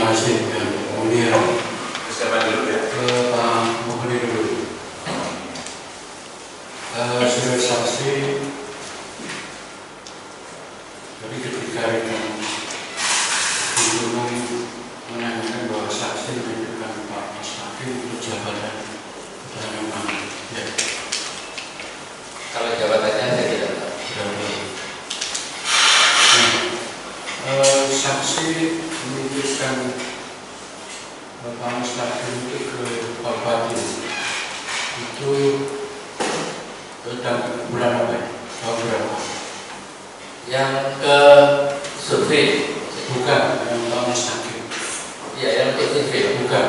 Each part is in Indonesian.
kasih yang mulia. Siapa dulu ya? Pak Mukhli dulu. Sebagai saksi, jadi ketika itu Gunung menanyakan bahwa saksi menunjukkan Pak Mas Hakim untuk jabatan memang ya. Kalau jabatannya saya tidak tahu. Saksi menunjukkan Pak Mas Hakim itu ke Pak Bupati itu bulan apa ya? Tahun berapa? Yang ke survei, Bukan, yang Pak Mas Hakim. ya yang untuk survei, Bukan,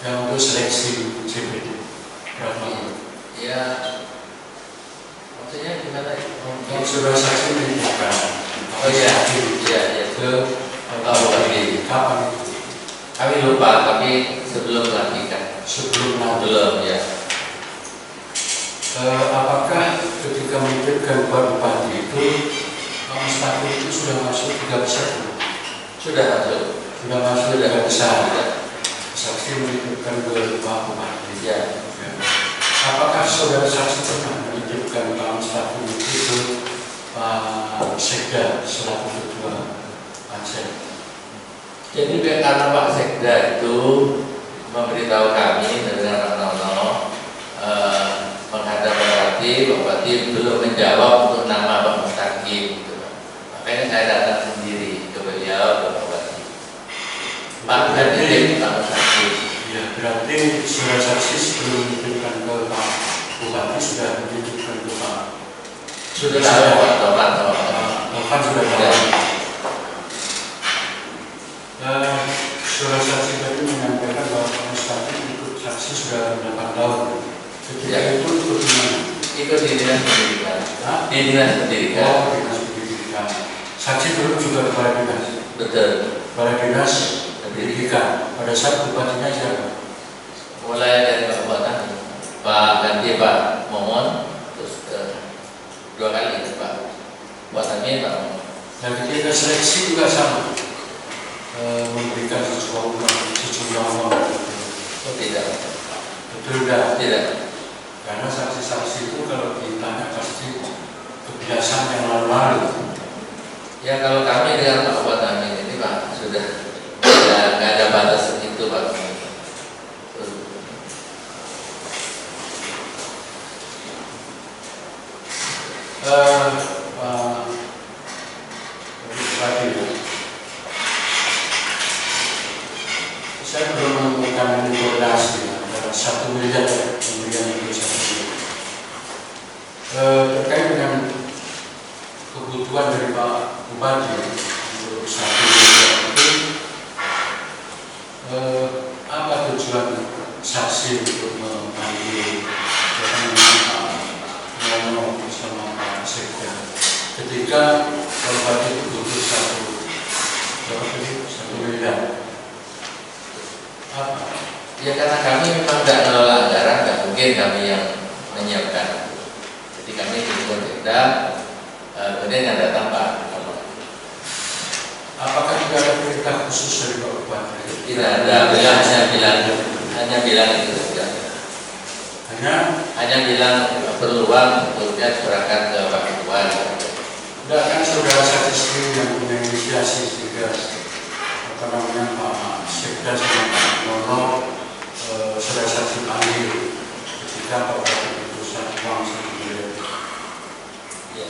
yang untuk seleksi CPD. Berapa? ya maksudnya gimana? Yang sudah saksi menunjukkan Oh iya, iya, iya. ke Pak Bupati. kapan? Kami lupa, tapi sebelum pelantikan. Sebelum nanti. Belum ya. Apakah ketika menunjukkan Pak Bupati itu Pak Mas Hakim itu sudah masuk 3 besar? Sudah masuk. Sudah masuk 3 besar. Ya. Saksi menunjukkan ke Pak Bupati. Ya. Apakah saudara saksi pernah menunjukkan Pak Mas Hakim itu ke Pak Sekda selaku ketua Pansel? Jadi karena Pak Sekda itu memberitahu kami dengan Pak Nono menghadap Pak Bupati belum menjawab untuk nama Pak Mas Hakim gitu. Makanya saya datang sendiri ke beliau ke Pak Bupati. Pak ganti Pak Mas Hakim. Ya, berarti saudara saksi sebelum menunjukkan ke Pak Bupati sudah menunjukkan ke Pak. Sudah tahu Pak Topan Sudah tahu. Saudara saksi tadi menyampaikan bahwa Pak Mas Hakim ikut saksi sudah 8 tahun. Ketika itu ikut di mana? Ikut di dinas pendidikan. Di dinas pendidikan. Oh, dinas pendidikan. Saksi dulu juga kepala dinas. Betul. Kepala dinas pendidikan. Pada saat bupatinya siapa? Mulai dari Pak Bupati, Pak ganti Pak Momon, terus 2 kali Pak Bupati Pak Momon. Dan ketika seleksi juga sama. Memberikan sejumlah uang. Oh tidak. Betul tidak? Tidak. Karena saksi-saksi itu kalau ditanya pasti kebiasaan yang lalu-lalu. Ya kalau kami dengan Pak Bupati ini Pak sudah nggak ada batas itu Pak. Saya belum menemukan korelasi antara 1 miliar pemberian itu saja. Terkait dengan kebutuhan dari Pak Bupati untuk 1 miliar itu, apa tujuan saksi untuk memanggil Pak Nono bersama Pak Sekda ketika Pak Bupati itu butuh 1 miliar? Apa? Ya karena kami memang tidak ngelola anggaran, nggak mungkin kami yang menyiapkan. Jadi kami ditelepon Sekda, kemudian yang datang Pak. Apakah tidak ada perintah khusus dari Pak Bupati? Tidak ada, beliau hanya bilang itu saja. Hanya bilang perlu uang, kemudian serahkan ke Pak Ketua. Tidak kan saudara saksi sendiri yang punya inisiasi sehingga Pak Sekda sama Pak Nono saudara saksi panggil ketika Pak Bupati berusaha uang 1 miliar. Ya.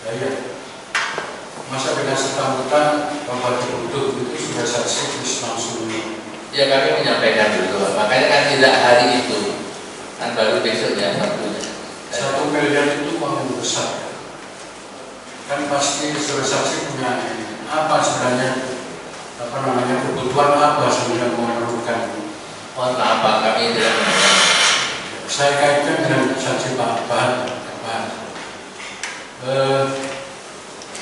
Ya. Masa dengan setambutan Pak Bupati butuh itu sudah saksi terus langsung. Ya kami menyampaikan dulu, makanya kan tidak hari itu, kan baru besoknya Sabtunya. 1 miliar itu uang yang besar. Kan pasti saudara saksi punya apa sebenarnya kebutuhan apa sebenarnya memerlukan. Mohon maaf Pak, kami tidak mendengar. Saya kaitkan dengan saksi Pak Bahan.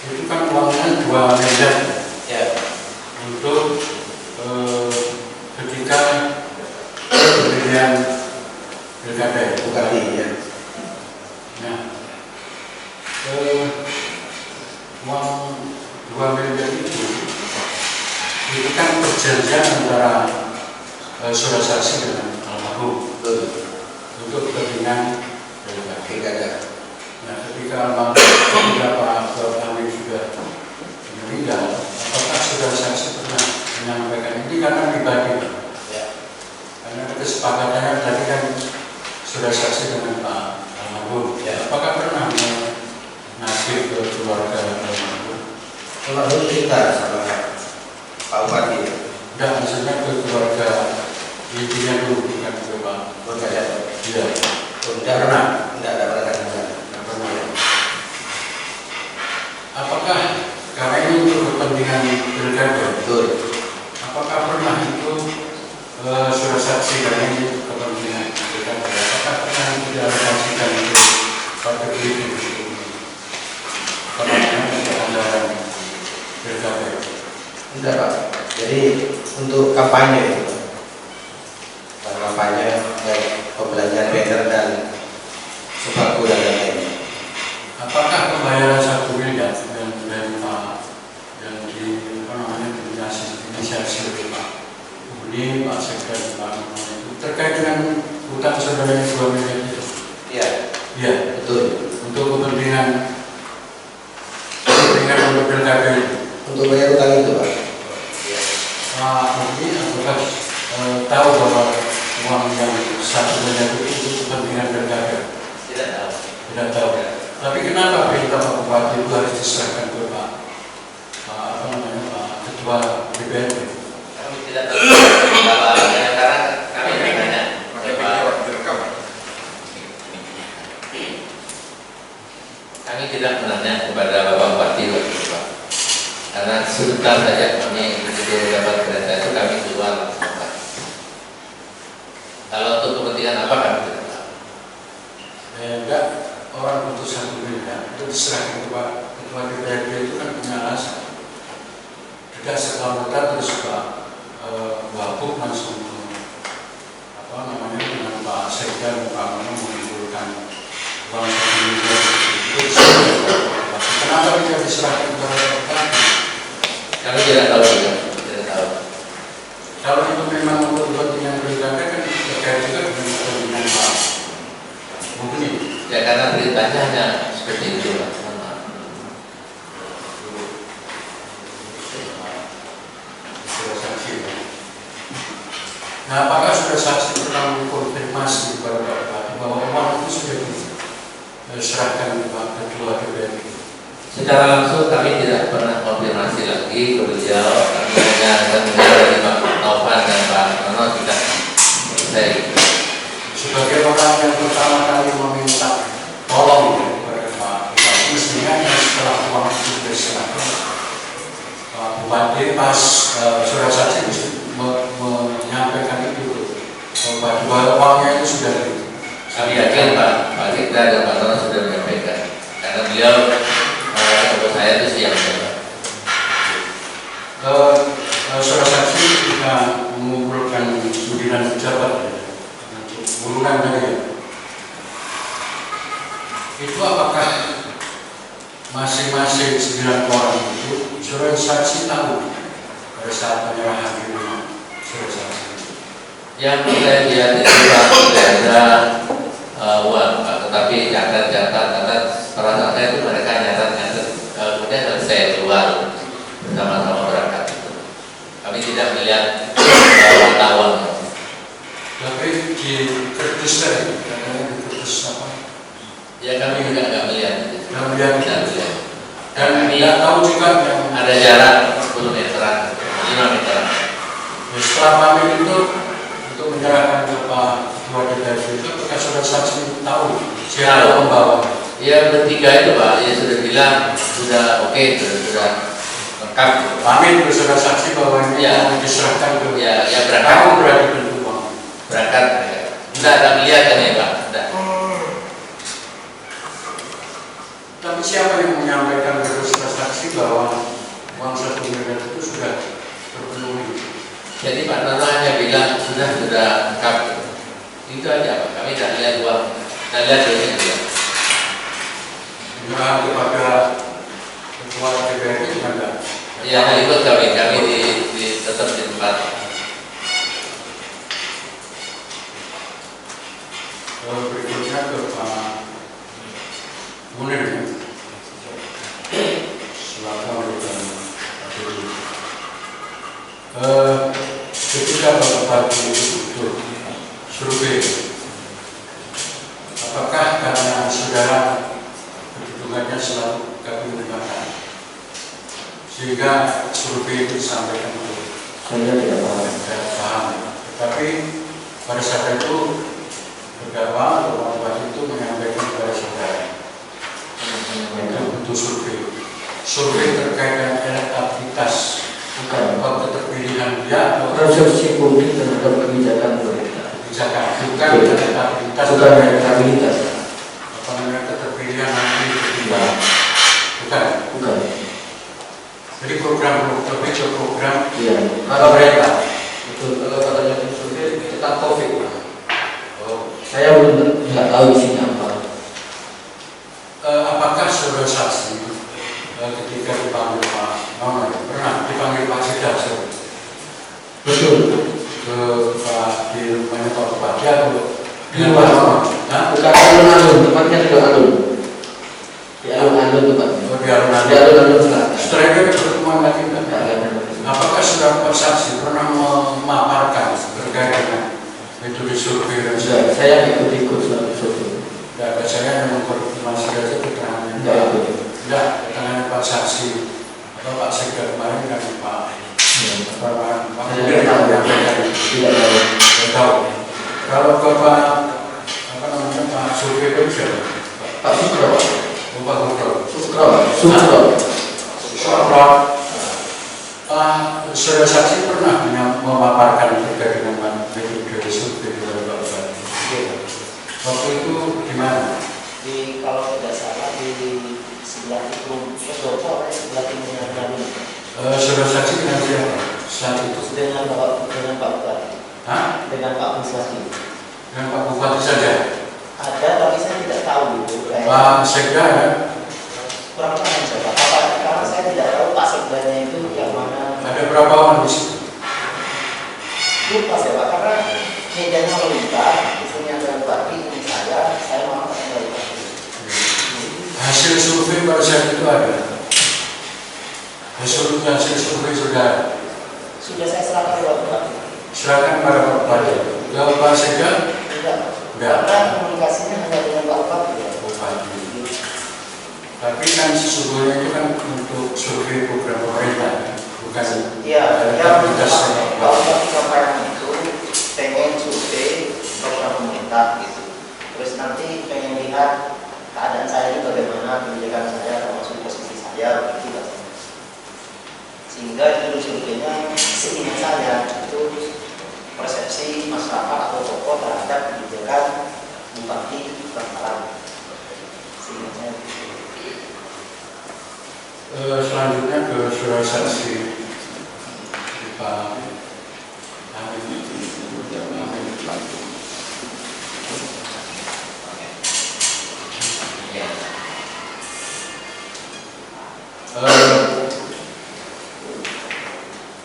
Itu kan uangnya 2 miliar Ya. untuk ketika pemilihan pilkada Bupati ya. Nah, uang 2 miliar itu kan perjanjian antara saudara saksi dengan almarhum untuk kepentingan pilkada. Nah, ketika Pak Hamid sudah meninggal, apakah saudara saksi pernah menyampaikan ini karena pribadi? Ya. Karena kesepakatannya tadi kan saudara saksi dengan Pak almarhum. Ya. Apakah pernah menagih ke keluarga almarhum? Almarhum cerita sama Pak Bupati. Tidak, maksudnya ke keluarga intinya dulu, bukan ke Pak. Keluarga. Iya. Tidak pernah. Tidak pernah. Tidak pernah. Apakah karena ini untuk kepentingan pilkada? Betul. Apakah pernah itu saudara saksi karena ini kepentingan pilkada? Apakah pernah itu dialokasikan untuk partai politik untuk anggaran pilkada? Tidak, Pak. Jadi untuk kampanye itu, kampanye pembelanjaan banner dan sembako dan lain-lain. Apakah pembayaran 1 miliar yang dari Pak yang inisiasi oleh Pak Budi, Pak Sekda, Pak Nono itu terkait dengan hutang saudara yang 2 miliar itu? Iya. Iya, Betul. untuk kepentingan untuk pilkada itu. Untuk bayar utang itu, Pak. Pak Budi apakah tahu bahwa uang yang 1 miliar itu untuk kepentingan pilkada? Tidak tahu. Tidak tahu. Tapi kenapa perintah Pak Bupati itu harus diserahkan ke Pak Ketua DPRD? Kami tidak tahu. Karena kami bertanya kami tidak menanya kepada Bapak Bupati waktu itu, Pak. Karena sebentar saja kami begitu dapat perintah itu kami keluar langsung, Pak. Kalau untuk kepentingan apa kami tidak tahu. Enggak, orang butuh 1 miliar itu diserahkan ke Pak Ketua DPRD itu kan punya alasan. Tidak serta-merta terus Pak Wabuk langsung dengan Pak Sekda dan Pak Nono mengumpulkan uang 1 miliar. Kenapa tidak diserahkan kepada Pak? Kami tidak tahu juga, tidak tahu. Kalau itu memang untuk kepentingan pilkada kan terkait juga dengan kepentingan Pak Budi. Ya karena beritanya hanya seperti itu, Pak. Sudah saksi. Nah, apakah sudah saksi pernah mengkonfirmasi kepada Pak Bupati bahwa uang itu sudah diserahkan ke Pak Ketua DPRD? Secara langsung kami tidak pernah konfirmasi lagi ke beliau. Kami hanya mendengar dari Pak Taufan dan Pak Nono tidak selesai. Sebagai orang yang pertama kali meminta tolong kepada Pak Bupati, mestinya setelah uang itu diserahkan Pak Bupati pas sudah saksi menyampaikan itu bahwa uangnya itu sudah Kami yakin Pak Sekda dan Pak Nono sudah menyampaikan karena beliau ketemu saya itu siang. Saudara saksi kita mengumpulkan 9 pejabat untuk urunan tadi. Itu apakah masing-masing 9 orang itu saudara saksi tahu pada saat penyerahan di rumah saudara saksi? Yang saya lihat itu Pak tidak ada uang, Pak, tetapi catat pada saat saya itu mereka nyatat kemudian saya keluar bersama-sama berangkat itu. Kami tidak melihat wartawan. Tapi di kertas tadi, katanya di kertas apa? Ya kami juga nggak melihat. Nggak melihat. Tidak melihat. Dan kami tidak tahu juga yang ada jarak 10 meteran, 5 meteran. setelah pamit itu untuk menyerahkan ke Pak Ketua DPRD itu, apakah saudara saksi tahu siapa membawa? Ya bertiga itu Pak, ya sudah bilang sudah oke, sudah lengkap. Pamit ke saudara saksi bahwa ini Ya. mau diserahkan ke Ya berangkat. kamu berada di rumah. Berangkat. Tidak ada melihat kan ya Pak? Tidak. Tapi siapa yang menyampaikan ke saudara saksi bahwa uang 1 miliar itu sudah terpenuhi? Jadi Pak Nono hanya bilang sudah lengkap. Itu aja Pak. Kami tidak lihat uang, tidak lihat duitnya juga. Menyerah kepada Ketua DPRD juga enggak? Ya ikut kami di tetap di tempat. Berikutnya ke Pak Munir ya. Silakan memberikan dulu. Ketika Bapak itu survei, apakah karena saudara kedudukannya selalu kami mendengarkan sehingga survei itu disampaikan untuk Saya tidak paham. tidak paham, tetapi pada saat itu terdakwa atau Bapak itu menyampaikan kepada saudara untuk survei terkait dengan elektabilitas atau keterpilihan dia atau Persepsi publik terhadap kebijakan pemerintah. kebijakan, bukan elektabilitas, Bukan elektabilitas. apa namanya keterpilihan nanti Nah, bukan. bukan. Jadi program lebih ke program Iya. pemerintah. Itu kalau katanya survei tentang COVID. Oh. Saya belum nggak tahu isinya apa. Apakah saudara saksi ketika dipanggil Pak Nono pernah dipanggil Pak Sekda Betul. ke Pak di rumahnya Pak Bupati atau Di rumah. Pak Nono? Hah? Bukan alun-alun, tempatnya juga alun. Di alun-alun tempatnya. Oh, di alun-alun. Di alun-alun selatan. Setelah itu pertemuan lagi kan? Apakah saudara saksi pernah memaparkan terkait dengan metode survei dan Sudah, saya ikut-ikut suatu survei. tidak ada, saya yang mengkonfirmasi saja keterangan Tidak ikut. tidak keterangan Pak saksi atau Pak Sekda kemarin dan Pak Pak Saya Munir tidak tahu. yang menyampaikan Tidak tahu. tidak tahu. Kalau Bapak apa namanya Pak survei itu siapa? Pak Sukro. Bapak Sukro. Sukro. Saudara saksi pernah memaparkan terkait dengan metode survei kepada Pak Bupati. Waktu itu di mana? Kalau tidak salah di sebelah itu Pendopo, sebelah timurnya Nalun. Saudara saksi dengan siapa saat itu? Dengan Pak Bupati, Hah? dengan Pak Bupati. Dengan Pak Bupati saja? Ada, tapi saya tidak tahu itu. Pak Sekda ya? Kurang paham saya, karena saya tidak tahu Pak Sekdanya itu yang mana. Ada berapa orang di situ? Lupa saya Pak, karena mejanya meminta, isinya ada Bupati, ini saya mau ketemu Bupati. Hasil survei pada saat itu ada? Hasil survei sudah Sudah saya serahkan kepada Bupati. serahkan pada Pak Bupati. Ya Pak Sekda? Tidak. Tidak. Karena komunikasinya hanya dengan Pak Bupati. Bupati. Tapi kan sesungguhnya itu kan untuk survei program pemerintah, bukan Iya, elektabilitas. kalau kampanye itu pengen survei program pemerintah gitu. Terus nanti pengen lihat keadaan saya ini bagaimana, pendidikan saya termasuk posisi saya gitu. Sehingga itu surveinya seingat saya itu persepsi masyarakat atau tokoh terhadap kebijakan Bupati Bangkalan. Seingat saya. Selanjutnya ke saudara saksi Pak Amin.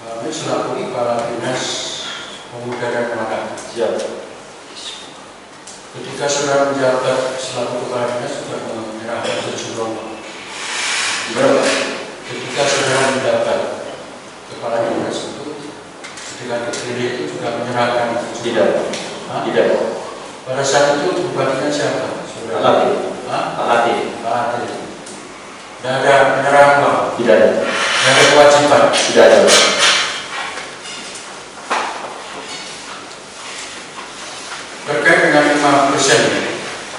Kami selaku Kepala Dinas Pemuda dan Olahraga. Ketika saudara menjabat selaku Kepala Dinas sudah menyerahkan sejumlah uang. Berapa? Ketika saudara menjabat Kepala Dinas itu ketika terpilih itu juga menyerahkan Tidak. Hah? Tidak. Pada saat itu bupatinya siapa? Saudara? Pak Latif. Hah? Pak Latif. Pak Latif. Tidak ada penyerahan uang, Tidak ada. tidak ada kewajiban. Tidak ada. Terkait dengan 5%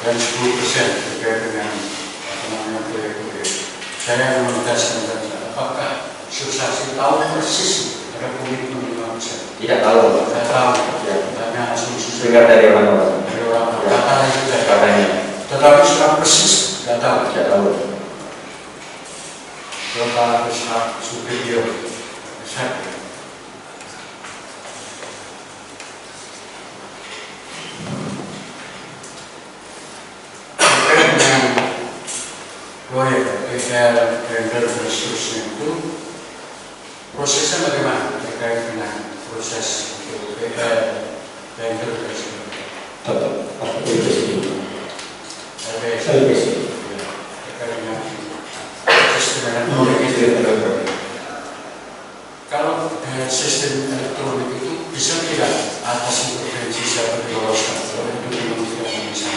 dan 10% terkait dengan apa namanya proyek-proyek. Saya menegaskan saja, apakah saksi tahu persis ada komitmen 5%? Tidak tahu. Saya tahu. Ya. Tanya asumsi Dengar dari mana Pak? dari orang Ya. katanya itu saya tahu. Katanya. Tetapi secara persis tidak tahu. Tidak tahu. Bapak Besar Sudiryo Besar. Terkait dengan proyek PL, tender dan seterusnya itu prosesnya bagaimana? terkait dengan proses untuk vendor dan sebagainya. Tetap apa itu? LPS. LPS. Ya, terkait dengan sistem elektronik itu. Kalau sistem elektronik itu bisa tidak atas intervensi siapa diloloskan, kalau itu memang tidak bisa.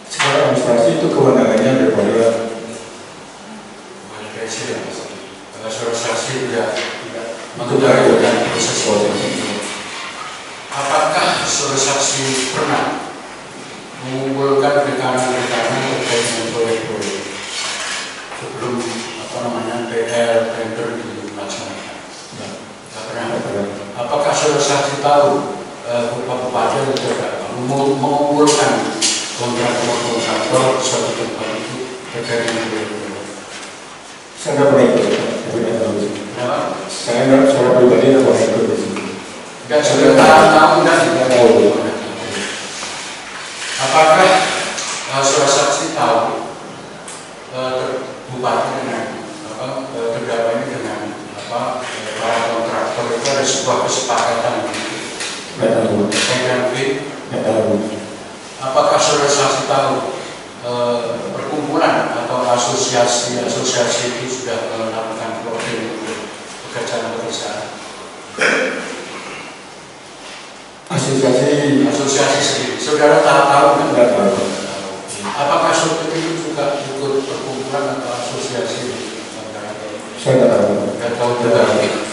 Secara administrasi itu kewenangannya daripada Presiden. Kalau surat saksi tidak mengendalikan proses itu. Apakah surat saksi pernah mengumpulkan rekanan-rekanan terkait dengan proyek-proyek sebelum PR vendor dilaksanakan? Tidak pernah. Apakah surat saksi tahu beberapa bupati atau tidak mengumpulkan kontraktor suatu tempat itu terkait dengan proyek-proyek? saya nggak pernah ikut, tapi nggak tahu. Kenapa? Saya nggak secara pribadi nggak pernah ikut di sini. Tidak sudah tahu tidak tahu. Apakah surat saksi tahu bupati dengan terdakwa ini dengan para kontraktor itu ada sebuah kesepakatan Nggak tahu. Nggak tahu. Apakah surat saksi tahu perkumpulan atau asosiasi itu sudah melakukan profil pekerjaan? Asosiasi sendiri. Saudara tahu kan? Nggak tahu. Apakah seperti itu juga ikut perkumpulan atau asosiasi? Saya nggak tahu. Nggak tahu juga.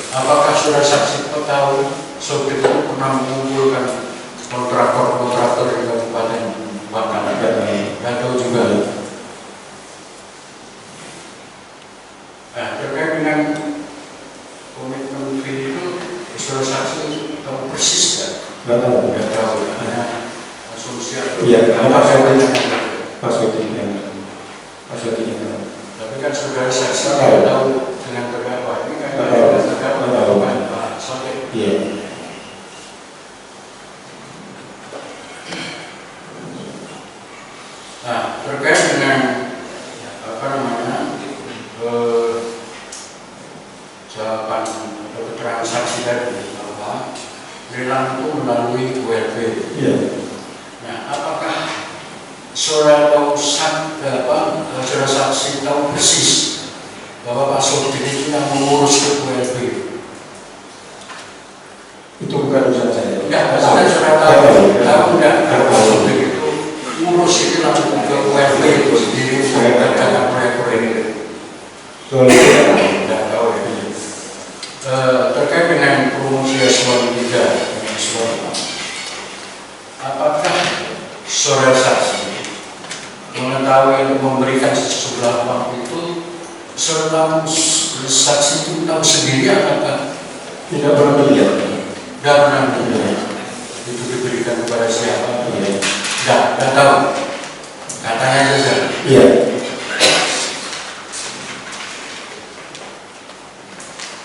Apakah saudara saksi tahu seperti itu pernah mengumpulkan kontraktor di Kabupaten Bangka? Nggak tahu juga. Nah, terkait dengan komitmen fee itu, saudara saksi tahu persis kan? Nggak tahu. Nggak tahu. Hanya asumsi atau Iya, apa saja. Pasukinya. Tapi kan saudara saksi tidak tahu dengan terdakwa ini kan terdakwa bukan Pak Sotek. Iya. Nah, terkait dengan jawaban atau keterangan saksi tadi bahwa lelang itu melalui ULB. Iya. Nah, apakah saudara saksi tahu persis bahwa Pak Sotek itu yang mengurus ke ULB? Itu bukan urusan saya. Enggak, saudara tahu enggak kalau Pak Sotek itu urus itu langsung ke ULB itu sendiri dengan proyek-proyek itu? Soalnya Enggak tahu ya. Terkait dengan promosi S1 3 apakah saudara saksi mengetahui memberikan sejumlah uang itu, saudara saksi itu tahu sendiri apakah tidak pernah melihat. tidak pernah melihat itu diberikan kepada siapa? Tidak tahu. Katanya saja. Iya.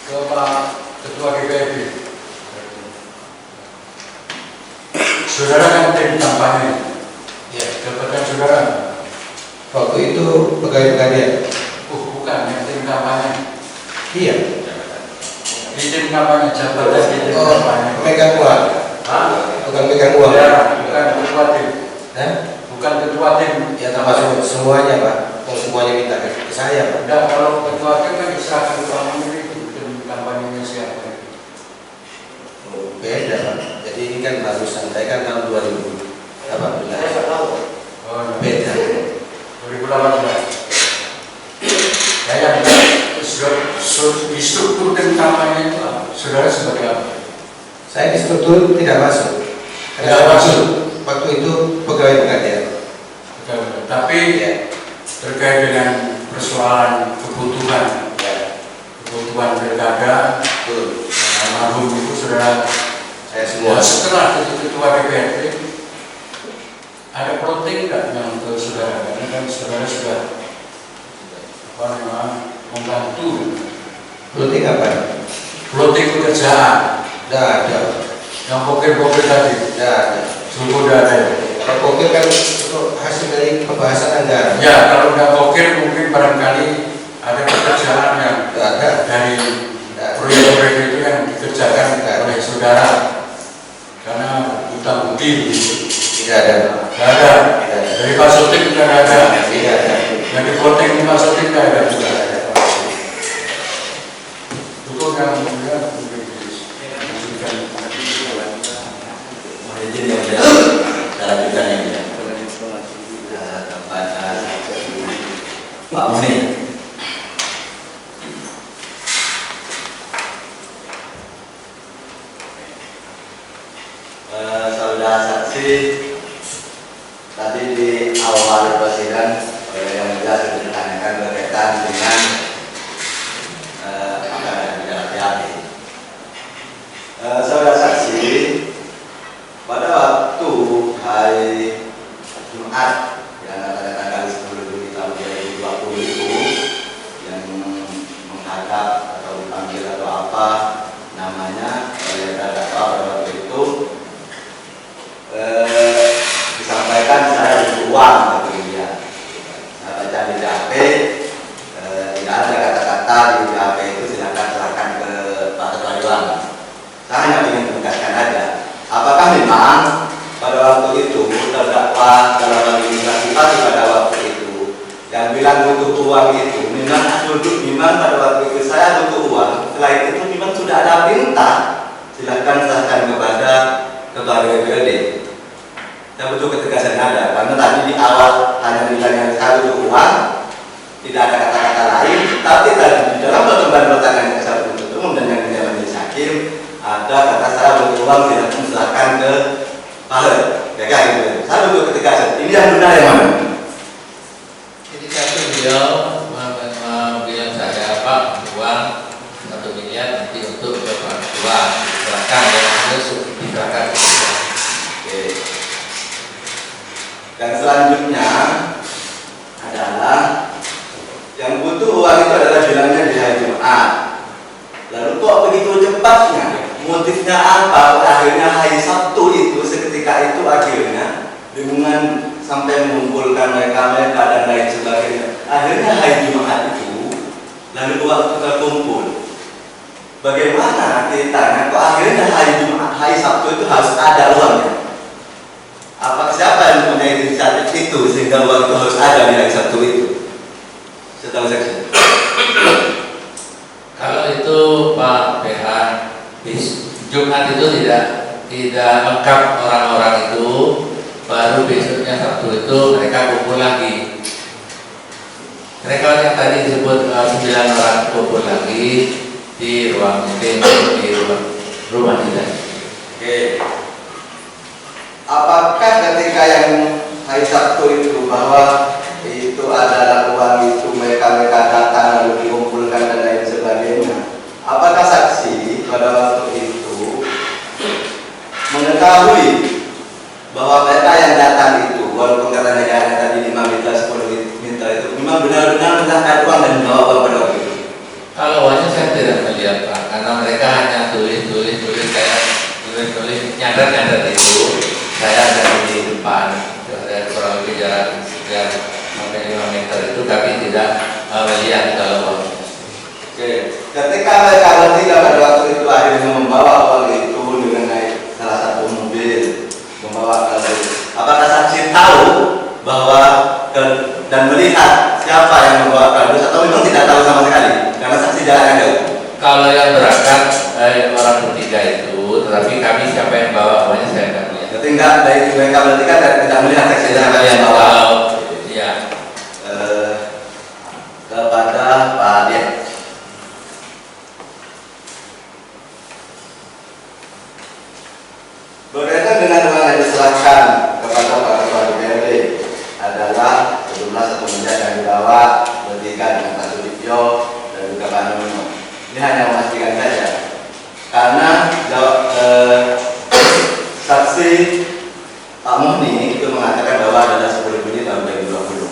Ke Pak Ketua DPRD. Saudara kan tim kampanye. Ya, jabatan saudara. Waktu itu pegawai pengadilan. Bukan, yang tim kampanye. Iya. Di tim kampanye, jabatan di tim kampanye. Megang uang. Bukan megang uang. Ya, bukan ketua tim. Bukan ketua tim. Ya termasuk semuanya Pak. Semuanya minta ke saya Pak. Enggak, kalau ketua tim kan diserahkan ke kampanye itu, tim kampanye siapa? Beda Pak. Jadi ini kan barusan, saya kan tahun 2018. Saya nggak tahu. Oh, Beda. 2018. Saya di struktur tim kampanye itu saudara sebagai apa? Saya di struktur tidak masuk. Tidak masuk. Waktu itu pegawai pengadilan. Tapi terkait dengan persoalan kebutuhan pilkada, almarhum itu saudara. Saya semua. Setelah jadi ketua DPRD, ada plotting nggak yang ke saudara? Karena kan saudara sudah membantu. Plotting apa? Plotting pekerjaan. Tidak ada. Yang pokir-pokir tadi. Tidak ada. Sungguh tidak ada. Kalau pokir kan itu hasil dari pembahasan anggaran. Ya, kalau nggak pokir mungkin barangkali ada pekerjaan yang Tidak ada. dari proyek itu yang dikerjakan oleh saudara, karena hutang budi Tidak ada. nggak ada. Dari Pak Sotik juga nggak ada. Tidak ada. Yang di voting Pak Sotik nggak ada juga. Hukum yang mulia mungkin diberikan. Mohon izin yang mulia, dalam bidang yang mulia. Kepada Pak Muni. Saudara saksi, tadi di awal persidangan yang mulia sudah ditanyakan berkaitan dengan apa yang di dalam BAP. Saudara saksi, pada waktu hari Jumat yang pada tanggal 10 Juli tahun 2020 itu yang menghadap atau dipanggil atau apa namanya oleh terdakwa pada waktu itu disampaikan saya butuh uang bagi dia. Saya baca di BAP, tidak ada kata-kata di BAP itu serahkan ke Pak Ketua Dewan. Saya hanya ingin menegaskan aja, apakah memang pada waktu itu terdakwa dalam administrasi pada waktu itu yang bilang butuh uang itu memang duduk, memang pada waktu itu saya butuh uang. Selain itu memang sudah ada perintah silakan serahkan kepada Ketua DPRD. Saya butuh ketegasan ada, karena tadi di awal hanya bilang yang saya butuh uang, tidak ada kata-kata lain, tapi tadi di dalam pertemuan-pertemuan yang saya butuh umum dan yang menjadi hakim ada kata saya butuh uang tidak serahkan ke Pak. Ya kan gitu. Saya butuh ketegasan. Ini yang benar yang mana? Ketika itu beliau bilang saya Pak uang 1 miliar nanti untuk Bapak uang silakan dan harus diserahkan. Oke. Dan selanjutnya adalah yang butuh uang itu adalah bilangnya di hari Jumat. Lalu kok begitu cepatnya? Motifnya apa? Akhirnya hari Sabtu itu seketika itu akhirnya dengan sampai mengumpulkan mereka dan lain sebagainya. Akhirnya hari Jumat itu lalu waktu terkumpul. Bagaimana ceritanya? Kok akhirnya hari Jumat, hari Sabtu itu harus ada uangnya? Apa siapa yang mempunyai inisiatif itu sehingga uang itu harus ada di hari Sabtu itu? Setahu saya. Kalau itu Pak PH Jumat itu tidak lengkap orang-orang itu, baru besoknya Sabtu itu mereka kumpul lagi. Mereka yang tadi disebut 9 orang kumpul lagi di ruang meeting di rumah dinas. Oke. Apakah ketika yang hari Sabtu itu bahwa itu adalah uang itu mereka datang lalu dikumpulkan dan lain sebagainya, apakah saksi pada waktu itu mengetahui bahwa mereka yang datang itu walaupun katanya hanya tadi 5 juta 10 juta itu memang benar-benar menyerahkan uang dan membawa uang pada waktu itu? Kalau uangnya saya tidak melihat Pak, karena mereka hanya tulis kayak tulis nyadar itu. Saya ada di depan, ada kurang lebih jarak sekitar sampai 5 meter itu, tapi tidak melihat kalau uang. Oke. Ketika mereka bertiga pada waktu itu akhirnya membawa uang itu dengan naik salah satu mobil, membawa kabel. Apakah saksi tahu bahwa dan melihat siapa yang membawa kabel atau memang tidak tahu sama sekali? Karena saksi jalan ada. Kalau yang berangkat orang bertiga itu, tetapi kami siapa yang bawa uangnya saya tidak melihat. Berarti enggak dari mereka bertiga tidak melihat saksi siapa yang bawa. Ya. Kepada Pak Dian. Berkaitan dengan uang yang diserahkan kepada Pak Ketua DPRD adalah sejumlah 1 miliar yang dibawa bertiga dengan Pak Sudipyo dan juga Pak Nono. Ini hanya memastikan saja, karena saksi Pak Muhni itu mengatakan bahwa adalah 10 Juni tahun 2020.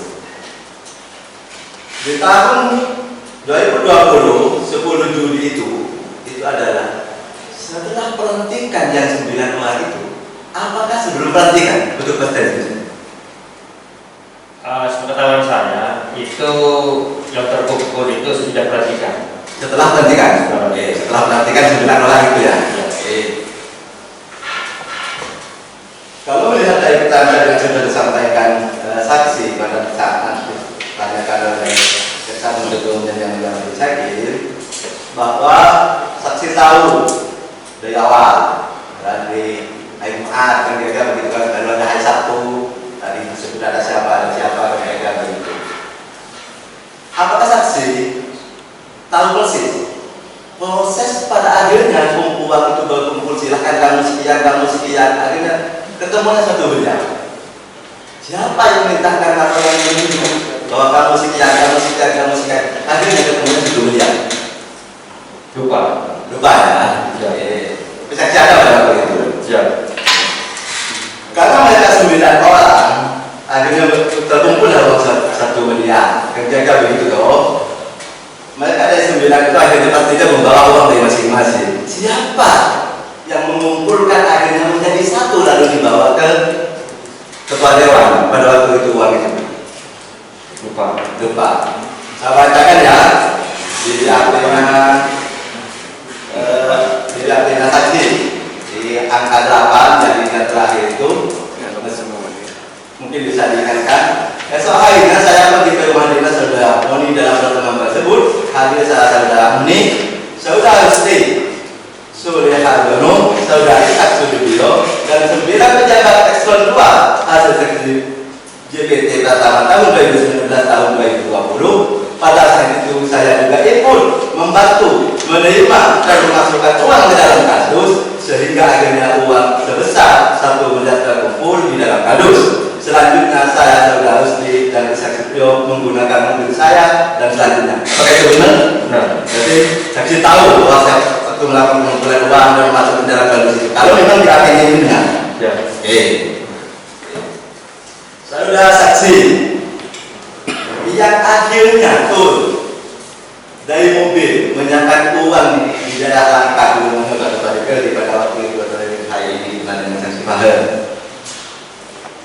Di tahun 2020, 10 Juli itu adalah setelah pelantikan yang 9 orang itu. Apakah sebelum pelantikan? Untuk pertanyaan. Sepengetahuan saya itu yang terkumpul itu sudah pelantikan. Setelah pelantikan. Oke, setelah pelantikan 9 orang itu ya. Oke. Kalau melihat dari keterangan yang sudah disampaikan saksi pada saat ditanyakan oleh Jaksa penuntut umum dan yang Majelis Hakim, bahwa saksi tahu dari awal dari hari Jumat kan kira-kira begitu kan, lalu ada hari Sabtu tadi sudah ada siapa kira-kira begitu. Apakah saksi tahu persis proses pada akhirnya uang itu berkumpul, silahkan kamu sekian, akhirnya ketemunya 1 miliar. Siapa yang merintahkan atau yang menyuruh bahwa kamu sekian, akhirnya ketemunya 1 miliar? Lupa ya. Bisa ada pada waktu itu. Karena mereka 9 orang, akhirnya terkumpul dalam 1 miliar. Kira-kira begitu toh. Mereka dari 9 itu akhirnya pastinya membawa uang dari masing-masing. Siapa yang mengumpulkan akhirnya menjadi 1 lalu dibawa ke Ketua Dewan pada waktu itu uang itu? Lupa. Saya bacakan ya di artinya saksi di angka 8 dari yang terakhir itu mungkin bisa diingatkan. Esok harinya saya pergi ke rumah dinas saudara Moni dalam pertemuan tersebut, hadir saudara Moni, saudara Rusti, Surya Hardono, saudara Ishak Sudibyo, dan 9 pejabat ekselon 2 hasil seksi JPT Pratama tahun 2019 tahun 2020. Pada saat itu saya juga ikut membantu menerima dan memasukkan uang ke dalam kardus, sehingga akhirnya uang sebesar 1 miliar terkumpul di dalam kardus. Selanjutnya saya saudara Rusdi dan Ishak Sudibyo menggunakan mobil saya dan selanjutnya. Oke, itu benar? Nah, jadi saksi tahu bahwa saya waktu melakukan pengumpulan uang dan masuk ke dalam kardus itu. Kalau memang diakini ini benar. Ya. Oke. Saudara saksi yang akhirnya turun dari mobil menyiapkan uang di daerah Langka di rumah Bapak Dikeli pada waktu itu atau hari ini dengan saksi Fahir.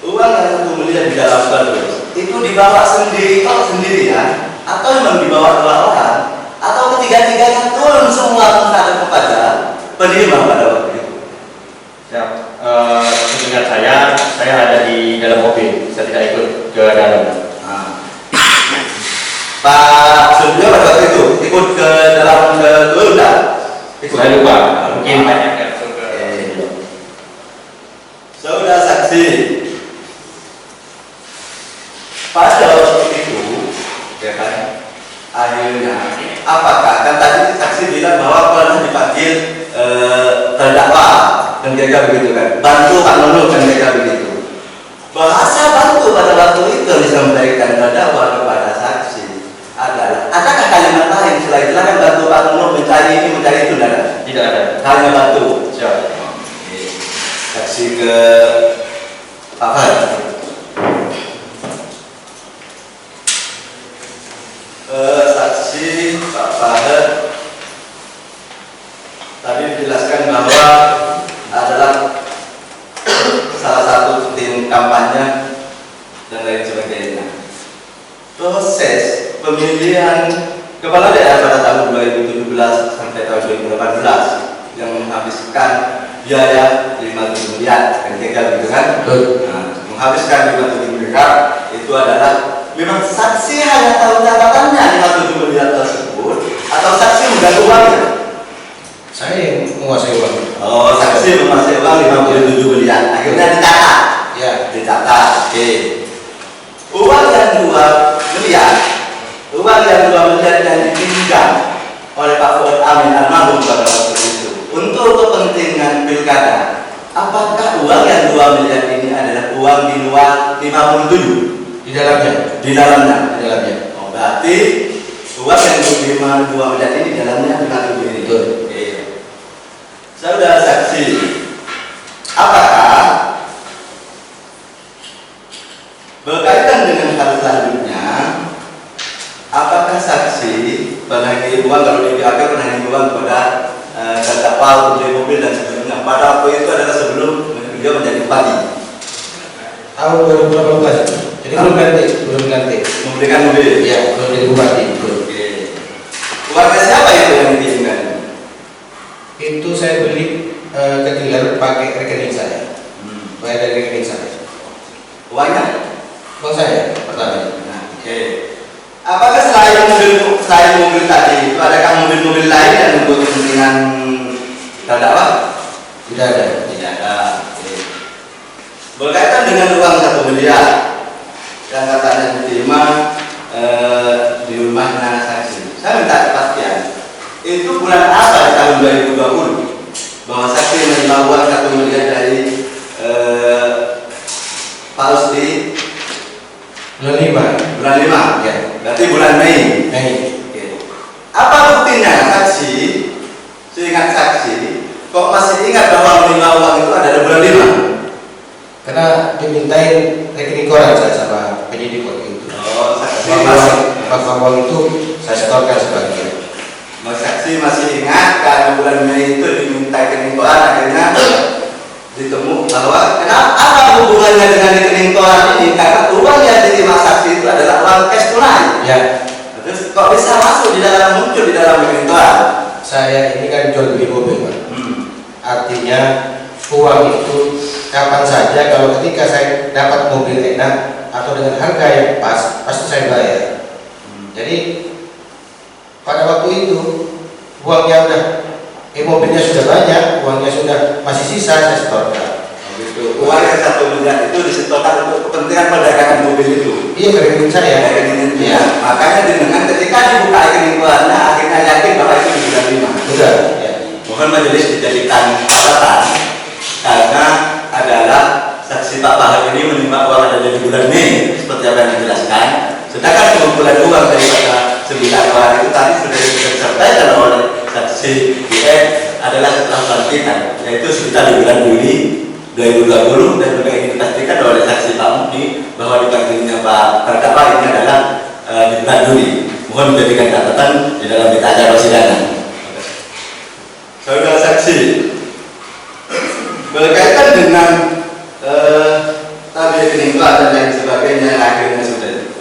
Uang yang 1 miliar di dalam kardus itu dibawa sendirian atau memang dibawa 2 orang atau ketiga-tiganya turun semua menghadap kepada penerima pada waktu itu? Ya, mendengar saya ada di dalam mobil, saya tidak ikut ke dalam. Pak Sudibyo pada waktu itu ikut ke dalam turun dah? Saya lupa, mungkin banyak ya. Saudara saksi, pada waktu itu, ya kan, akhirnya apakah kan tadi saksi bilang bahwa pernah dipanggil terdakwa dan kira-kira begitu kan, bantu Pak Nono kan kira-kira begitu. Bahasa bantu pada waktu itu disampaikan terdakwa kepada saksi adalah, adakah kalimat lain selain silakan bantu Pak Nono mencari ini mencari itu? Tidak ada. Hanya bantu. Siap. Saksi ke Pak Fahir. Saksi Pak Fahir tadi dijelaskan bahwa adalah salah satu tim kampanye dan lain sebagainya. Proses pemilihan kepala daerah pada tahun 2017 sampai tahun 2018 yang menghabiskan biaya 57 miliar, kan kira gitu kan? Nah, menghabiskan 57 miliar itu adalah memang saksi hanya tahu catatannya 57 miliar tersebut atau saksi mengganti uangnya? Saya yang menguasai uang. Oh, saksi menguasai uang 57 miliar. Akhirnya dicatat. Ya, dicatat. Oke. Uang yang 2 miliar, uang yang 2 miliar yang dipinjam oleh Pak Fuad Amin almarhum pada waktu itu untuk kepentingan pilkada. Apakah uang yang 2 miliar ini adalah uang di luar 57? di dalamnya. Di dalamnya. Oh, berarti uang yang 2 miliar ini di dalamnya 57 ini. Betul. Oke. Saudara saksi, apakah berkaitan dengan hal selanjutnya, apakah saksi pernah ngirim uang, kalau di BAP pernah ngirim uang kepada terdakwa untuk beli mobil dan sebagainya? Pada waktu itu adalah sebelum beliau menjadi bupati. Tahun 2018. Jadi belum ganti. Memberikan mobil. Iya, belum jadi bupati. Betul. Oke. Keluarga siapa itu debit ke dealer pakai rekening saya, bayar dari rekening saya. Uangnya? Uang saya pertama. Nah, oke. Apakah selain mobil tadi itu adakah mobil-mobil lain yang untuk kepentingan dakwah? Tidak ada. Tidak ada. Oke. Berkaitan dengan uang 1 miliar yang katanya diterima di rumahnya saksi, saya minta kepastian. Itu bulan apa di tahun 2020 bahwa saksi menerima uang 1 miliar dari Pak Usdi? Bulan 5. Bulan 5? Ya. Berarti bulan Mei. Mei. Oke. Apa buktinya saksi? Seingat saksi, kok masih ingat bahwa menerima uang itu adalah bulan 5? Karena dimintain rekening koran saya sama penyidik waktu itu. Oh, saksi masih, Uang itu saya setorkan sebagian. saksi masih ingat karena bulan Mei itu diminta rekening koran, akhirnya ditemu bahwa apa hubungannya dengan rekening koran ini, karena uang yang diterima saksi itu adalah uang cash tunai. Ya. Terus kok bisa masuk di dalam, muncul di dalam rekening koran? Saya ini kan jual beli mobil, Pak. Artinya uang itu kapan saja, kalau ketika saya dapat mobil enak atau dengan harga yang pas, pasti saya bayar. Jadi pada waktu itu uangnya udah, mobilnya sudah banyak, uangnya sudah masih sisa, saya setorkan. Gitu. Uang yang 1 miliar itu disetorkan untuk kepentingan perdagangan mobil itu. Iya, rekening saya. Rekening itu. Iya. Makanya dengan ketika dibuka rekening korannya, akhirnya yakin bahwa itu di bulan 5. Sudah. Ya. Mohon majelis dijadikan catatan karena adalah saksi Pak Bahar ini menerima uang ada di bulan Mei seperti apa yang dijelaskan. Sedangkan pengumpulan uang daripada 9 orang itu tadi sudah disampaikan oleh saksi BF adalah setelah pelantikan, yaitu sekitar di bulan Juli 2020, dan juga ingin dipastikan oleh saksi Pak Mukni bahwa dipanggilnya Pak terdakwa ini adalah di bulan Juli. Mohon dijadikan catatan di dalam berita acara persidangan. Saudara saksi, berkaitan dengan tadi rekening dan lain sebagainya yang akhirnya sudah.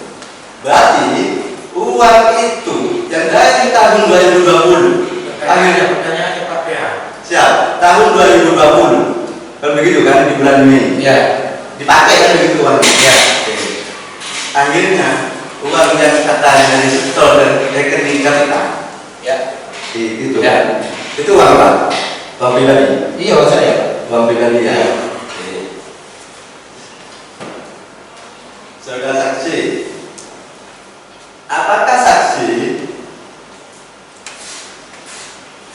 Berarti uang itu yang dari tahun 2020 akhirnya Pertanyaan ke Pak PH. siap tahun 2020 kan begitu kan, di bulan Mei Ya. dipakai kan begitu uangnya. Ya. Akhirnya uang yang katanya disetor dan rekening kita, Ya. itu Ya. itu uang apa? Uang pribadi. Iya, uang saya. Uang pribadi ya. Ya. Oke. Saudara saksi, apakah saksi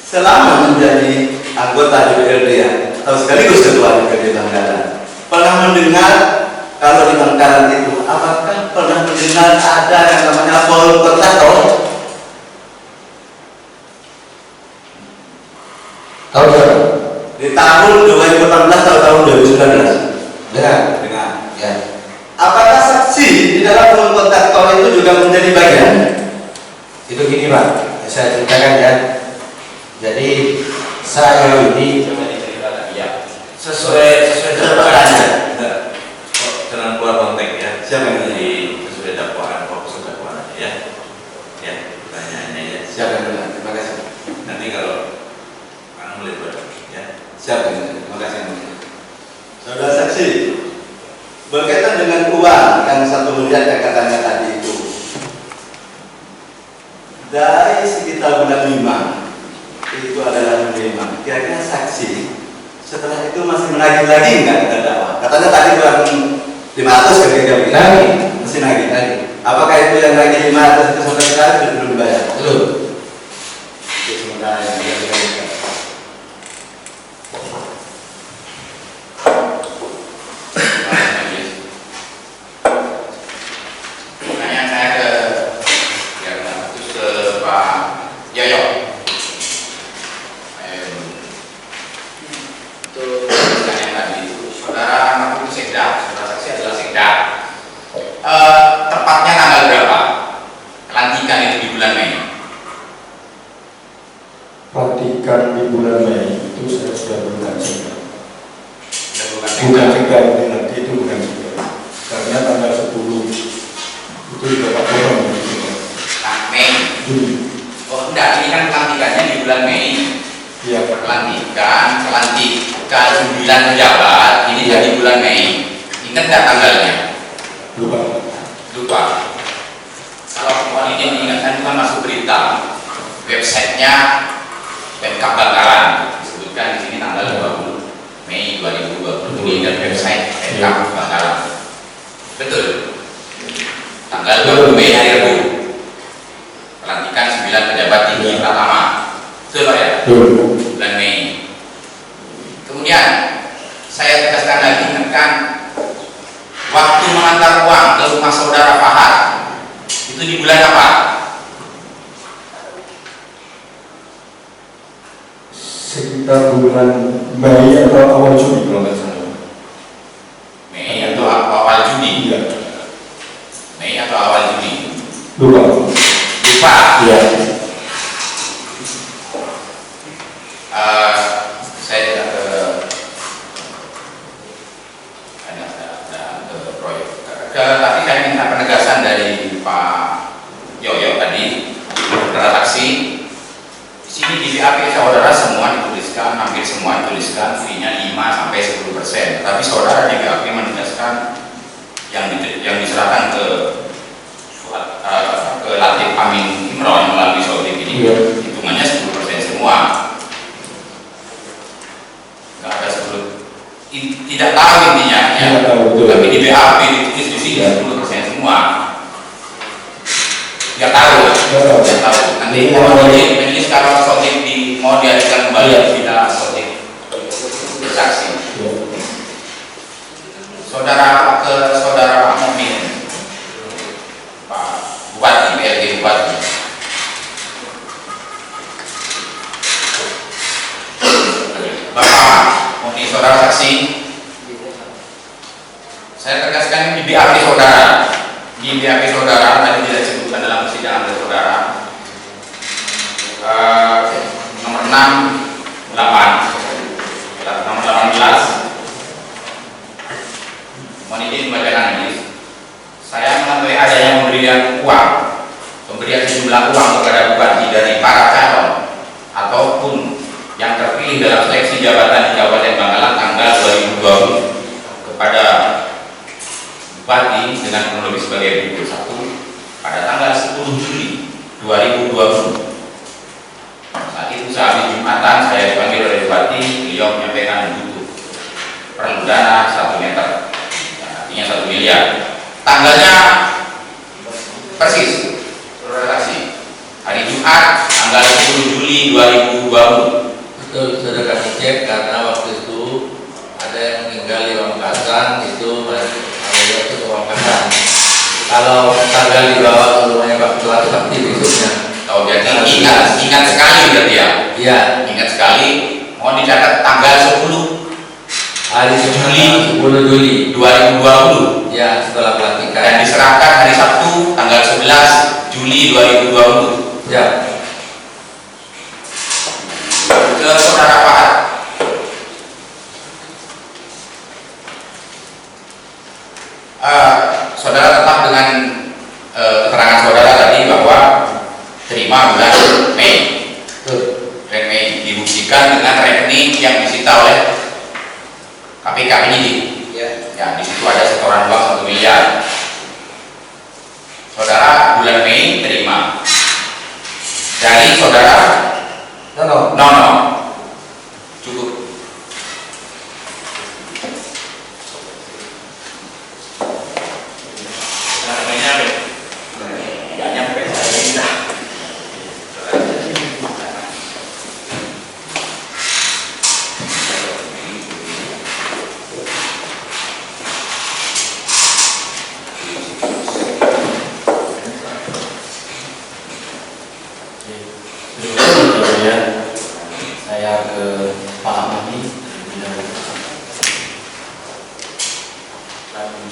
selama menjadi anggota DPRD ya, atau sekaligus ketua DPRD Bangkalan, pernah mendengar kalau di Bangkalan itu, apakah pernah mendengar ada yang namanya forum kontraktor? Tahu berapa? Di tahun 2018 atau tahun 2019? Dengar. Dengar. Ya. Apakah saksi di dalam forum kontraktor itu juga menjadi bagian? Itu gini, Pak. Saya ceritakan ya. Jadi saya ini Sesuai Pertanyaannya. dengan pola konteks ya. Siapa yang Jadi sesuai dakwaan, fokus dakwaan ya. Ya, pertanyaannya ya. Siapa yang bilang? Terima kasih. Nanti kalau kamu boleh buat ya. Siapa yang bilang? Terima kasih. Saudara saksi, berkaitan dengan uang yang 1 miliar yang katanya tadi itu, dari sekitar bulan 5 itu adalah menerima. Kira-kira saksi setelah itu masih menagih lagi enggak ke terdakwa? Katanya tadi bulan 500 ketika begitu. Nagih. Masih nagih. Nagih. Apakah itu yang nagih 500 itu sampai sekarang sudah belum dibayar? Belum. Oke, sementara yang dibayar. Pertanyaan saya ke Pak Yoyo. Itu pertanyaan tadi itu saudara mengaku itu sekda, saudara saksi adalah sekda. Tepatnya tanggal berapa? Pelantikan itu di bulan Mei. Pelantikan di bulan Mei itu saya sudah bukan sekda. Sudah bukan Bukan sekda. sekda nanti itu bukan sekda. Karena tanggal 10 itu sudah Pak Bohong. Nah, Mei. Juli. Oh enggak, ini kan pelantikannya di bulan Mei. Iya Pak. pelantikan 9 pejabat ini jadi bulan Mei. Ingat nggak tanggalnya? Lupa. Kalau Walidin diingatkan itu kan masuk berita. Websitenya Pemkab Bangkalan disebutkan di sini tanggal 20 Mei 2020 di website Pemkab Bangkalan. Betul. Tanggal 20 Mei hari Rabu. Pelantikan 9 pejabat tinggi pertama. Betul Pak ya? Bulan Mei. Kemudian saya tegaskan lagi, ingatkan waktu mengantar uang ke rumah saudara Fahad itu di bulan apa? Sekitar bulan Mei atau awal Juni kalau nggak salah. Mei atau awal Juni? Iya. Mei atau awal Juni? Lupa. Iya. Saya tidak ke proyek. Tapi saya minta penegasan dari Pak Yoyo tadi, saudara saksi. Di sini di BAP saudara semua dituliskan, hampir semua dituliskan fee-nya 5-10%. Tapi saudara di BAP menegaskan yang diserahkan ke Latif Amin Imron melalui Sodik ini hitungannya 10% semua. Nggak ada 10, tidak tahu intinya ya. Tapi di BAP ditulis di sini 10% semua. Nggak tahu. Nanti kalau majelis kalau Sodik mau diadakan kembali kita Sodik bersaksi. Saudara Mu'min, Pak Bupati, BLG Bupati. Bapak Mu'min, saudara saksi, saya tegaskan di BAP saudara. Di BAP saudara tadi tidak disebutkan dalam persidangan oleh saudara. Nomor 18. Mohon izin bacakan ini. Saya mengetahui adanya pemberian sejumlah uang kepada bupati dari para calon ataupun yang terpilih dalam seleksi jabatan di Kabupaten Bangkalan tanggal 2020 kepada bupati dengan kronologi sebagai berikut. 1. Pada tanggal 10 Juli 2020. Saat itu sehabis Jumatan saya dipanggil oleh bupati, beliau menyampaikan butuh perlu dana 1 meter. Artinya 1 miliar. Tanggalnya persis, saudara-saksi, hari Jumat tanggal 10 Juli 2020. Betul, sudah kami cek karena waktu itu ada yang meninggal di Pamekasan, itu itu ke Pamekasan. Kalau tanggal dibawa ke rumahnya Pak Ketua Sakti besoknya. Oh, jadi ingat sekali berarti ya? Iya. Ingat sekali. Mohon dicatat tanggal 10 hari Juli 2020. Ya, setelah pelantikan. Dan diserahkan hari Sabtu tanggal 11 Juli 2020. Ya. Ke saudara Fahad. Saudara tetap dengan keterangan saudara tadi bahwa terima bulan Mei. Bulan Mei dibuktikan dengan rekening yang disita oleh KPK penyidik. Ya, di situ ada setoran uang 1 miliar. Saudara bulan Mei terima dari saudara Nono. Cukup. Saya ke Pak Ahmadi.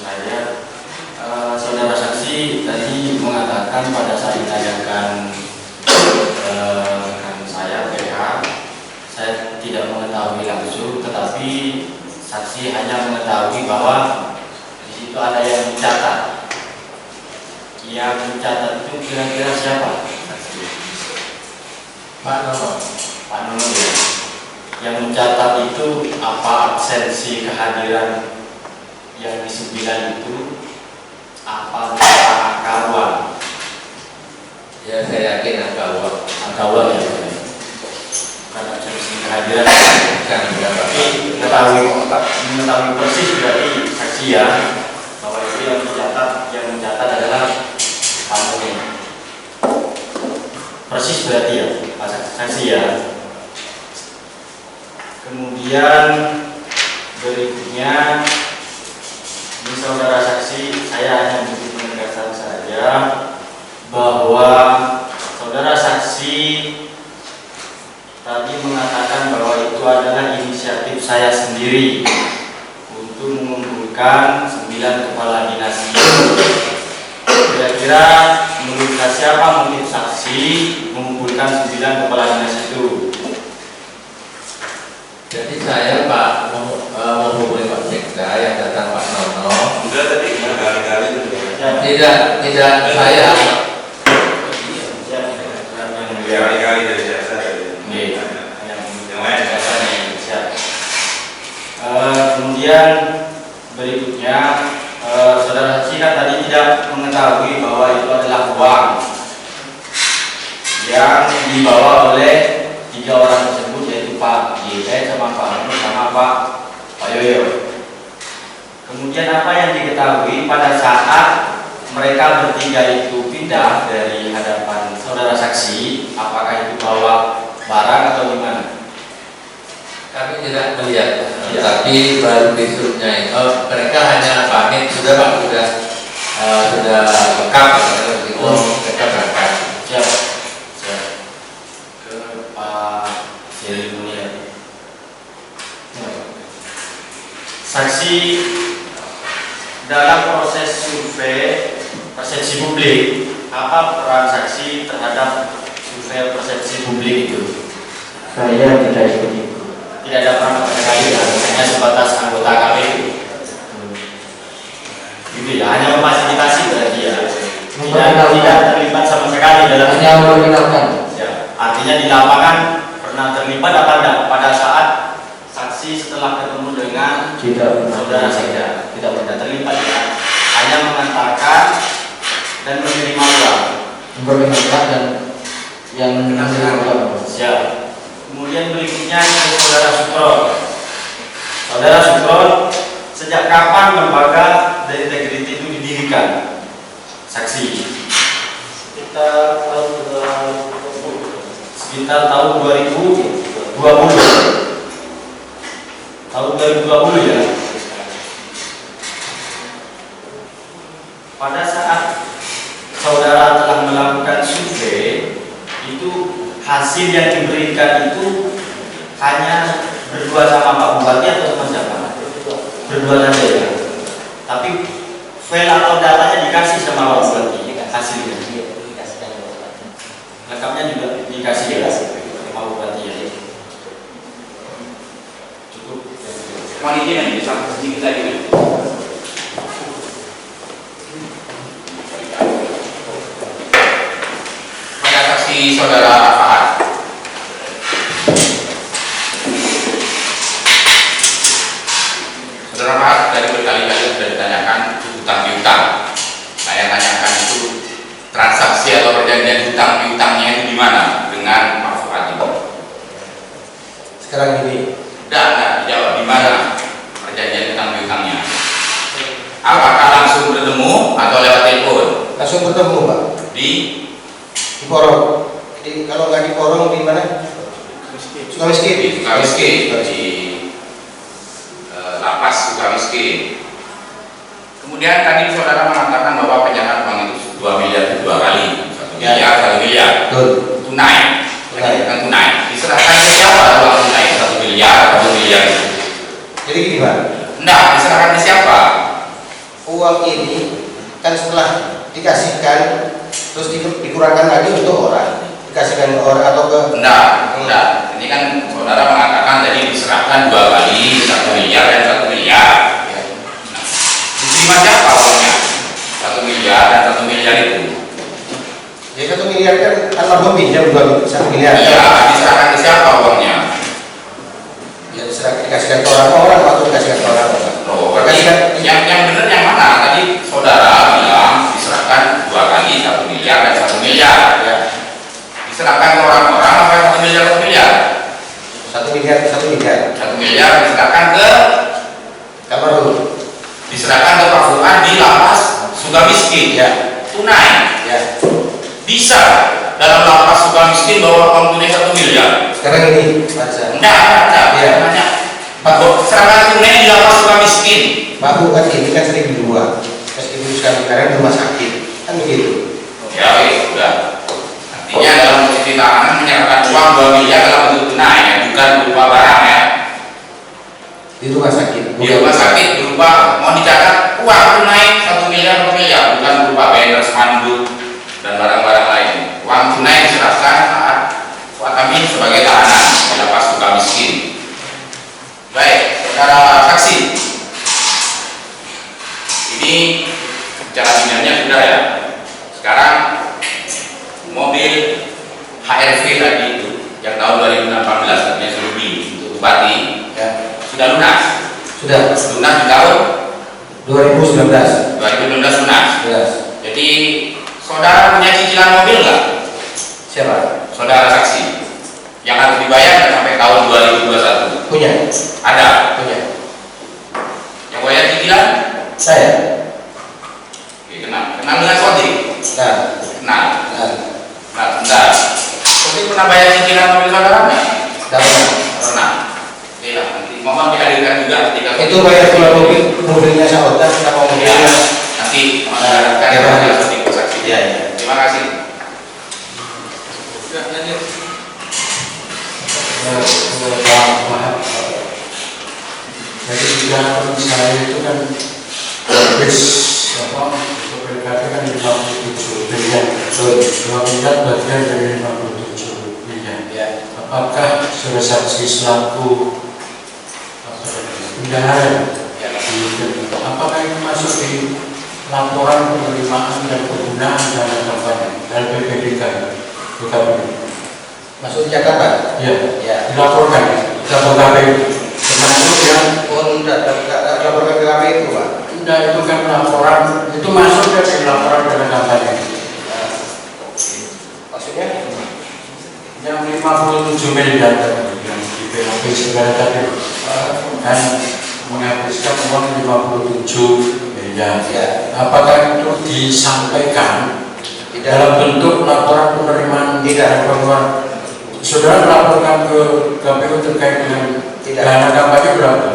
Saya saudara saksi tadi mengatakan pada saat ditanyakan saya PH, saya tidak mengetahui langsung, tetapi saksi hanya mengetahui bahwa di situ ada yang mencatat. Yang mencatat itu kira-kira siapa? Pak Nono. Pak Nono ya. yang mencatat itu apa absensi kehadiran yang di 9 itu apa angka uang? Ya saya yakin angka uang. Angka uang ya, bukan absensi kehadiran. Kan berapa? Tapi mengetahui persis berarti saksi ya bahwa itu yang mencatat adalah kamu ini. Persis berarti ya, Pak saksi ya. Kemudian berikutnya ini saudara saksi, saya hanya butuh penegasan saja bahwa saudara saksi tadi mengatakan bahwa itu adalah inisiatif saya sendiri untuk mengumpulkan 9 kepala dinas. Kira-kira menurut siapa motif saksi mengumpulkan 9 kepala dinas itu? Jadi saya Pak menghubungi Pak Sekda yang datang Pak Nono. Udah tadi berkali-kali itu. Tidak saya. Berkali-kali dari jasa tadi. Yang lain kemudian berikutnya saudara saksi kan tadi tidak mengetahui bahwa itu adalah uang yang dibawa oleh 3 orang tersebut, yaitu Pak JZ sama Pak Nur sama Pak Yoyo. Kemudian apa yang diketahui pada saat mereka bertiga itu pindah dari hadapan saudara saksi, apakah itu bawa barang atau gimana? Kami tidak melihat, tapi baru besoknya mereka hanya pamit sudah Pak, sudah lengkap begitu mereka berangkat. Siap. Ke Pak Jerry Mulia. Saksi dalam proses survei persepsi publik, apa peran saksi terhadap survei persepsi publik itu? Saya tidak ikut itu. Tidak ada peran sama sekali ya, hanya sebatas anggota KPU. Gitu ya, hanya memfasilitasi berarti ya. Tidak terlibat sama sekali dalam Hanya memperkenalkan. ya, artinya di lapangan pernah terlibat apa tidak pada saat saksi setelah ketemu dengan saudara Sekda? Tidak pernah terlibat ya. Hanya mengantarkan dan menerima uang. Memperkenalkan dan yang menerima. Siap. Kemudian berikutnya ke saudara Sutron. Saudara Sutron, sejak kapan lembaga The Integrity itu didirikan? Saksi. Sekitar tahun 2020. Tahun 2020 ya. Pada saat saudara telah melakukan survei, itu hasil yang diberikan itu hanya berdua sama Pak Bupati atau sama siapa? Berdua saja ya. Tapi file atau datanya dikasih sama Pak Bupati hasilnya. Lengkapnya juga dikasih ya Pak Bupati ya. Cukup. Mohon izin yang bisa sedikit lagi. Pada saksi saudara Fahad. Saudara Fahad tadi berkali-kali sudah ditanyakan hutang piutang. Saya tanyakan itu transaksi atau perjanjian hutang piutangnya itu di mana dengan Pak Fuad ini? Sekarang ini Enggak dijawab di mana perjanjian hutang piutangnya. Apakah langsung bertemu atau lewat telepon? langsung bertemu Pak Di Porong. Jadi kalau nggak di Porong di mana? Sukamiskin. Sukamiskin di lapas Sukamiskin. Kemudian tadi saudara mengatakan bahwa penyerahan uang itu 2 miliar itu 2 kali, 1 miliar, 1 miliar Betul. tunai. Tunai. Kan tunai. Diserahkan ke siapa uang tunai 1 miliar, 1 miliar itu? Jadi gini Pak, Enggak, diserahkan ke siapa? uang ini kan setelah dikasihkan terus dikurangkan lagi untuk orang, dikasihkan ke orang atau ke Enggak. Ini kan saudara mengatakan tadi diserahkan 2 kali, 1 miliar dan 1 miliar. Nah, diterima siapa uangnya? 1 miliar dan 1 miliar itu? jadi 1 miliar kan almarhum pinjam 1 miliar. Iya, diserahkan ke siapa uangnya? dikasihkan ke orang waktu dikasihkan ke orang. Oh, berarti yang benar yang mana? Tadi saudara bilang diserahkan 2 kali 1 miliar dan 1 miliar. Ya. Diserahkan ke orang-orang apa 1 miliar 1 miliar? 1 miliar 1 miliar. 1 miliar diserahkan ke Kamar dulu. diserahkan ke Pak Fuad di lapas Sukamiskin. Ya. Tunai. Ya. Bisa dalam lapas Sukamiskin bawa uang tunai 1 miliar. Sekarang ini baca. Enggak. Iya. Namanya. Pak, Serangan tunai di lapas Sukamiskin. Pak Bu kan ini kan sering di luar. Meskipun sekarang di rumah sakit kan begitu. Ya, oke, sudah. Artinya dalam posisi tahanan menyerahkan uang 2 miliar dalam bentuk tunai, ya, bukan berupa barang ya. Di rumah sakit. Di rumah sakit berupa mau dicatat uang tunai 1 miliar 1 miliar, bukan berupa banner, spanduk dan barang-barang lain. Uang tunai diserahkan saat kami sebagai tahanan di lapas Sukamiskin. Baik, saudara saksi. Ini bicara bidangnya sudah ya. Sekarang mobil HRV tadi itu yang tahun 2018 katanya suruh beli untuk bupati Ya. sudah lunas. Sudah. Lunas di tahun 2019. 2019 lunas. Jelas. Jadi saudara punya cicilan mobil nggak? Siapa? Saudara saksi yang harus dibayar sampai tahun 2021 Punya. ada. Punya. Yang bayar cicilan? Saya. Oke, kenal dengan Sodik? Nah. Kenal. Nah. Nah, bentar. Sodik pernah bayar cicilan mobil saudara nggak? Tidak pernah. Pernah. Oke lah, nanti mohon dihadirkan juga ketika Itu bayar keluar mobilnya Saudara kita mau ya, mobilnya. nanti mendengarkan Ya, kepada Sodik saksi. Iya, iya. Terima kasih. Maaf. Jadi bidang saya itu kan habis untuk PKT kan 57 miliar. 2 miliar bagian dari 57 miliar. Ya. Apakah saudara saksi selaku bendahara? Apakah itu masuk di laporan penerimaan dan penggunaan dana kampanye dari PPDK? Masuk di Jakarta. Ya, Ya. dilaporkan ke KPU. Termasuk yang Tidak laporkan ke kami itu, Pak. enggak, itu kan laporan, itu masuk dari laporan dana kampanye. Maksudnya? Yang 57 miliar yang di BLP segala tadi kan menghabiskan uang 57 miliar. Ya. Apakah itu disampaikan Tidak. dalam bentuk laporan penerimaan Tidak. dan pengeluaran? Saudara melaporkan ke KPU terkait dengan Tidak. dana kampanye berapa?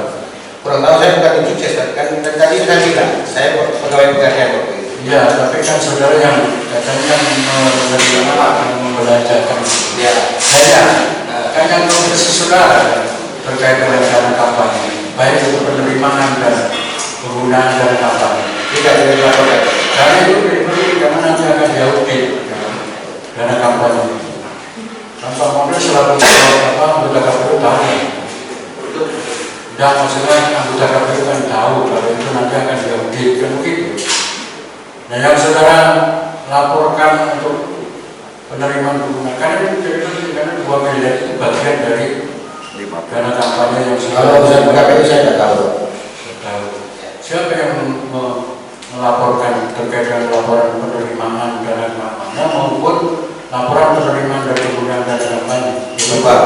Kurang tahu, saya bukan tim sukses kan tadi sudah bilang saya pegawai pegadaian waktu itu. Iya, tapi kan saudara yang katanya menerima akan membelanjakan. Ya. Saya kan yang profesi saudara terkait dengan dana kampanye, baik itu penerimaan dan penggunaan dana kampanye. Tidak dilaporkan. Karena itu pribadi karena nanti akan diaudit dana kampanye. Tanpa mobil selalu anggota KPU tahu. Dan maksudnya anggota KPU kan tahu kalau itu nanti akan diaudit kan begitu. Nah yang saudara laporkan untuk penerimaan penggunaan karena itu karena 2 miliar itu bagian dari dana kampanye yang Kalau urusan KPU saya tidak tahu. tahu. Siapa yang melaporkan terkait dengan laporan penerimaan dana kampanye maupun laporan penerimaan dari penggunaan dana kampanye? Itu Pak.